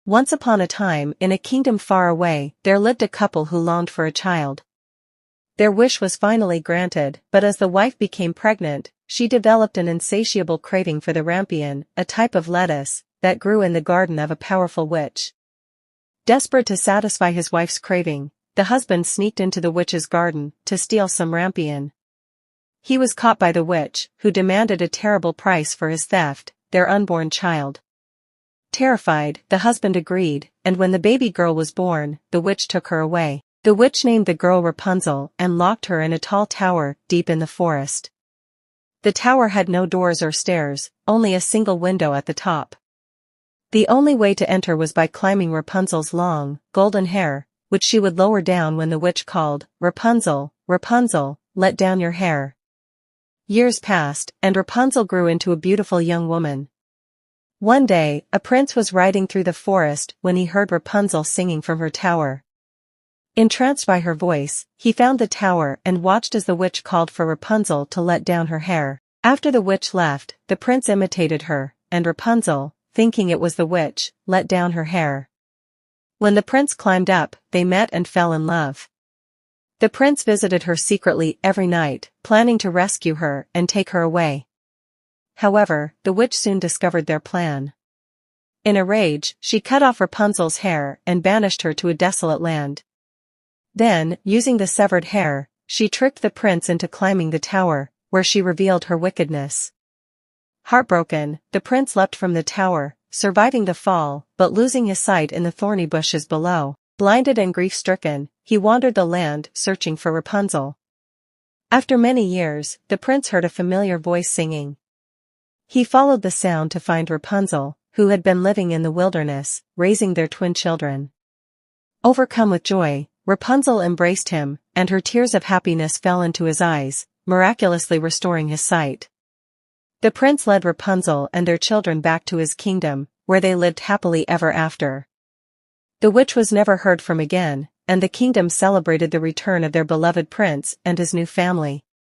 Once upon a time, in a kingdom far away, there lived a couple who longed for a child. Their wish was finally granted, but as the wife became pregnant, she developed an insatiable craving for the rampion, a type of lettuce that grew in the garden of a powerful witch. Desperate to satisfy his wife's craving, the husband sneaked into the witch's garden to steal some rampion. He was caught by the witch, who demanded a terrible price for his theft, their unborn child. Terrified, the husband agreed, and when the baby girl was born, the witch took her away. The witch named the girl Rapunzel and locked her in a tall tower deep in the forest. The tower had no doors or stairs, only a single window at the top. The only way to enter was by climbing Rapunzel's long, golden hair, which she would lower down when the witch called, "Rapunzel, Rapunzel, let down your hair." Years passed, and Rapunzel grew into a beautiful young woman. One day, a prince was riding through the forest when he heard Rapunzel singing from her tower. Entranced by her voice, he found the tower and watched as the witch called for Rapunzel to let down her hair. After the witch left, the prince imitated her, and Rapunzel, thinking it was the witch, let down her hair. When the prince climbed up, they met and fell in love. The prince visited her secretly every night, planning to rescue her and take her away. However, the witch soon discovered their plan. In a rage, she cut off Rapunzel's hair and banished her to a desolate land. Then, using the severed hair, she tricked the prince into climbing the tower, where she revealed her wickedness. Heartbroken, the prince leapt from the tower, surviving the fall, but losing his sight in the thorny bushes below. Blinded and grief-stricken, he wandered the land searching for Rapunzel. After many years, the prince heard a familiar voice singing. He followed the sound to find Rapunzel, who had been living in the wilderness, raising their twin children. Overcome with joy, Rapunzel embraced him, and her tears of happiness fell into his eyes, miraculously restoring his sight. The prince led Rapunzel and their children back to his kingdom, where they lived happily ever after. The witch was never heard from again, and the kingdom celebrated the return of their beloved prince and his new family.